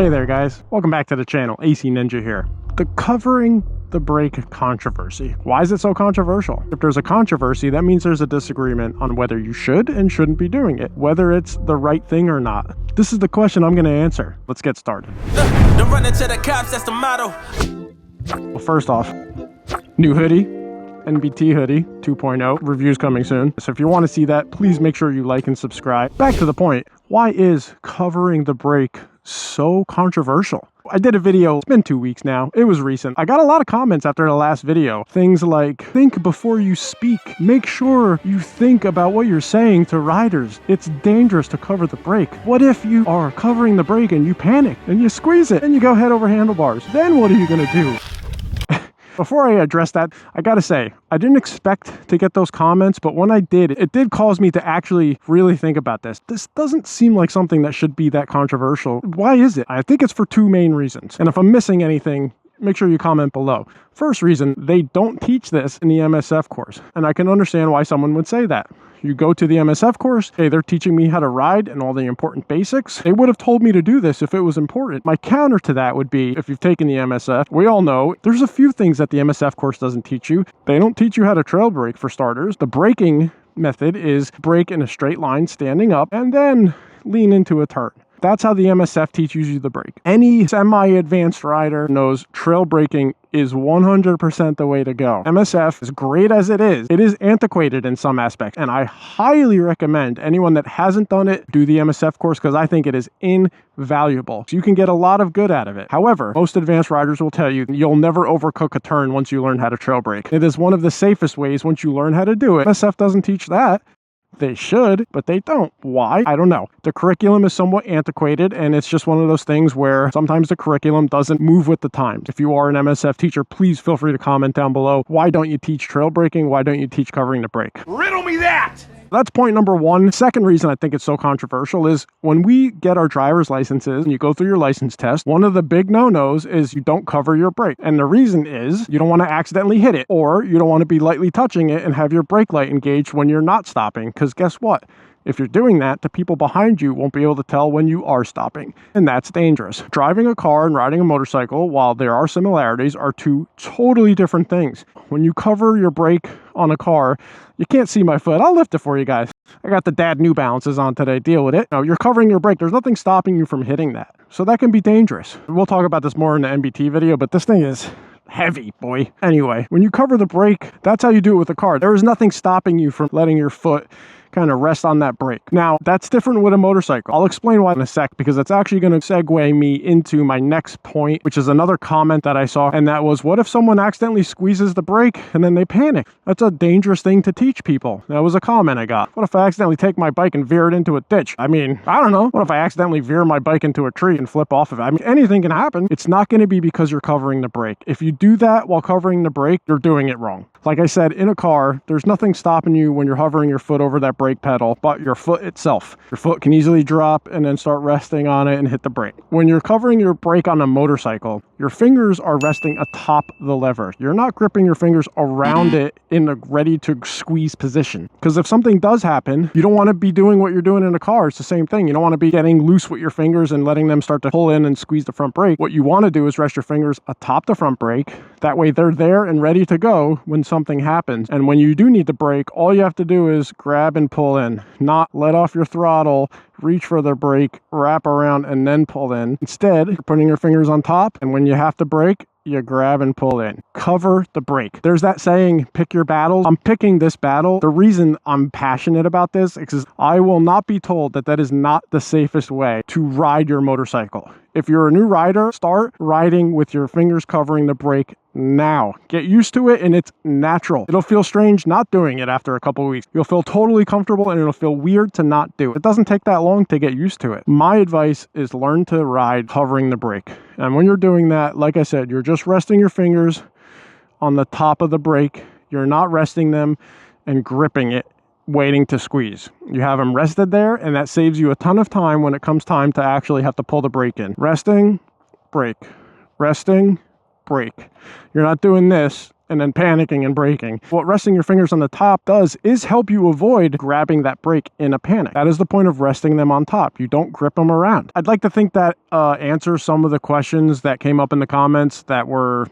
Hey there guys, welcome back to the channel. acninjaa here. The covering the brake controversy. Why is it so controversial? If there's a controversy, that means there's a disagreement on whether you should and shouldn't be doing it, whether it's the right thing or not. This is the question I'm going to answer. Let's get started. Don't run into the cops, that's the motto. Well, first off, new hoodie, NBT hoodie 2.0, reviews coming soon. So if you want to see that, please make sure you like and subscribe. Back to the point, why is covering the brake so controversial? I did a video, it's been 2 weeks now, it was recent. I got a lot of comments after the last video. Things like, think before you speak. Make sure you think about what you're saying to riders. It's dangerous to cover the brake. What if you are covering the brake and you panic and you squeeze it and you go head over handlebars? Then what are you gonna do? Before I address that, I gotta say, I didn't expect to get those comments, but when I did, it did cause me to actually really think about this. This doesn't seem like something that should be that controversial. Why is it? I think it's for two main reasons. And if I'm missing anything, make sure you comment below. First reason, they don't teach this in the MSF course. And I can understand why someone would say that. You go to the MSF course, hey, they're teaching me how to ride and all the important basics. They would have told me to do this if it was important. My counter to that would be, if you've taken the MSF, we all know there's a few things that the MSF course doesn't teach you. They don't teach you how to trail brake, for starters. The braking method is brake in a straight line, standing up, and then lean into a turn. That's how the MSF teaches you the brake. Any semi-advanced rider knows trail braking is 100% the way to go. MSF, as great as it is antiquated in some aspects, and I highly recommend anyone that hasn't done it do the MSF course because I think it is invaluable. So you can get a lot of good out of it. However, most advanced riders will tell you you'll never overcook a turn once you learn how to trail brake. It is one of the safest ways once you learn how to do it. MSF doesn't teach that. They should, but they don't. Why? I don't know. The curriculum is somewhat antiquated, and it's just one of those things where sometimes the curriculum doesn't move with the times. If you are an MSF teacher, please feel free to comment down below. Why don't you teach trail braking? Why don't you teach covering the brake? Riddle me that! That's point number one. Second reason I think it's so controversial is when we get our driver's licenses and you go through your license test, one of the big no-nos is you don't cover your brake. And the reason is you don't want to accidentally hit it, or you don't want to be lightly touching it and have your brake light engaged when you're not stopping. Because guess what? If you're doing that, the people behind you won't be able to tell when you are stopping, and that's dangerous. Driving a car and riding a motorcycle, while there are similarities, are two totally different things. When you cover your brake on a car, you can't see my foot. I'll lift it for you guys. I got the dad New Balances on today. Deal with it. Now, you're covering your brake. There's nothing stopping you from hitting that. So that can be dangerous. We'll talk about this more in the NBT video, but this thing is heavy, boy. Anyway, when you cover the brake, that's how you do it with the car. There is nothing stopping you from letting your foot kind of rest on that brake. Now, that's different with a motorcycle. I'll explain why in a sec, because it's actually going to segue me into my next point, which is another comment that I saw, and that was, what if someone accidentally squeezes the brake and then they panic? That's a dangerous thing to teach people. That was a comment I got. What if I accidentally take my bike and veer it into a ditch? I mean, I don't know. What if I accidentally veer my bike into a tree and flip off of it? I mean, anything can happen. It's not going to be because you're covering the brake. If you do that while covering the brake, you're doing it wrong. Like I said, in a car, there's nothing stopping you when you're hovering your foot over that brake pedal, but your foot itself. Your foot can easily drop and then start resting on it and hit the brake. When you're covering your brake on a motorcycle, your fingers are resting atop the lever. You're not gripping your fingers around it in a ready to squeeze position. Because if something does happen, you don't want to be doing what you're doing in a car. It's the same thing. You don't want to be getting loose with your fingers and letting them start to pull in and squeeze the front brake. What you want to do is rest your fingers atop the front brake. That way they're there and ready to go when something happens. And when you do need to brake, all you have to do is grab and pull in, not let off your throttle, reach for the brake, wrap around, and then pull in. Instead, you're putting your fingers on top, and when you have to brake, you grab and pull in. Cover the brake. There's that saying, pick your battles. I'm picking this battle. The reason I'm passionate about this is because I will not be told that that is not the safest way to ride your motorcycle. If you're a new rider, start riding with your fingers covering the brake now. Get used to it, and it's natural. It'll feel strange not doing it after a couple of weeks. You'll feel totally comfortable, and it'll feel weird to not do it. It doesn't take that long to get used to it. My advice is learn to ride covering the brake. And when you're doing that, like I said, you're just resting your fingers on the top of the brake. You're not resting them and gripping it, waiting to squeeze. You have them rested there, and that saves you a ton of time when it comes time to actually have to pull the brake in. Resting, brake, resting, brake. You're not doing this and then panicking and braking. What resting your fingers on the top does is help you avoid grabbing that brake in a panic. That is the point of resting them on top. You don't grip them around. I'd like to think that answers some of the questions that came up in the comments that were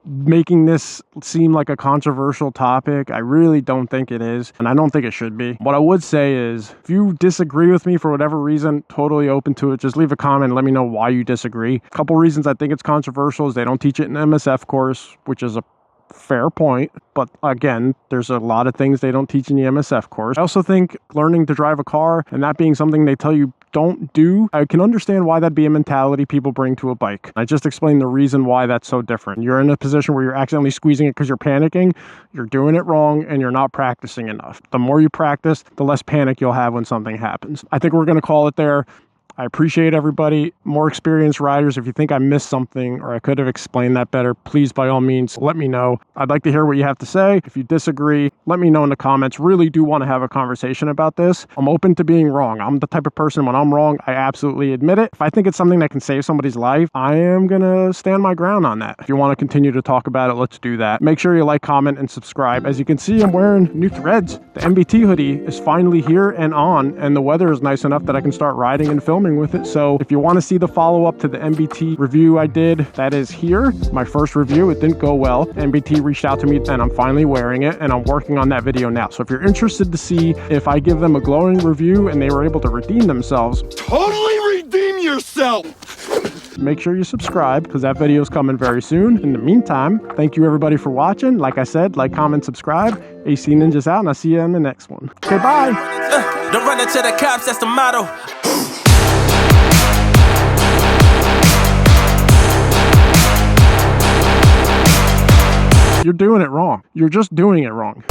making this seem like a controversial topic. I really don't think it is, and I don't think it should be. What I would say is, if you disagree with me for whatever reason, totally open to it. Just leave a comment and let me know why you disagree. A couple reasons I think it's controversial is they don't teach it in the MSF course, which is a fair point, but again, there's a lot of things they don't teach in the MSF course. I also think learning to drive a car and that being something they tell you don't do, I can understand why that'd be a mentality people bring to a bike. I just explained the reason why that's so different. You're in a position where you're accidentally squeezing it because you're panicking, you're doing it wrong, and you're not practicing enough. The more you practice, the less panic you'll have when something happens. I think we're going to call it there. I appreciate everybody. More experienced riders, if you think I missed something or I could have explained that better, please, by all means, let me know. I'd like to hear what you have to say. If you disagree, let me know in the comments. Really do want to have a conversation about this. I'm open to being wrong. I'm the type of person, when I'm wrong, I absolutely admit it. If I think it's something that can save somebody's life, I am going to stand my ground on that. If you want to continue to talk about it, let's do that. Make sure you like, comment, and subscribe. As you can see, I'm wearing new threads. The NBT hoodie is finally here and on, and the weather is nice enough that I can start riding and filming with it. So if you want to see the follow-up to the NBT review I did, that is here. My first review, it didn't go well. NBT reached out to me and I'm finally wearing it, and I'm working on that video now. So if you're interested to see if I give them a glowing review and they were able to redeem themselves, Totally redeem yourself! make sure you subscribe because that video is coming very soon. In the meantime, thank you everybody for watching. Like I said, like, comment, subscribe. AC Ninja's out, and I'll see you in the next one. Okay, bye. Don't run into the cops, that's the motto. You're doing it wrong. You're just doing it wrong.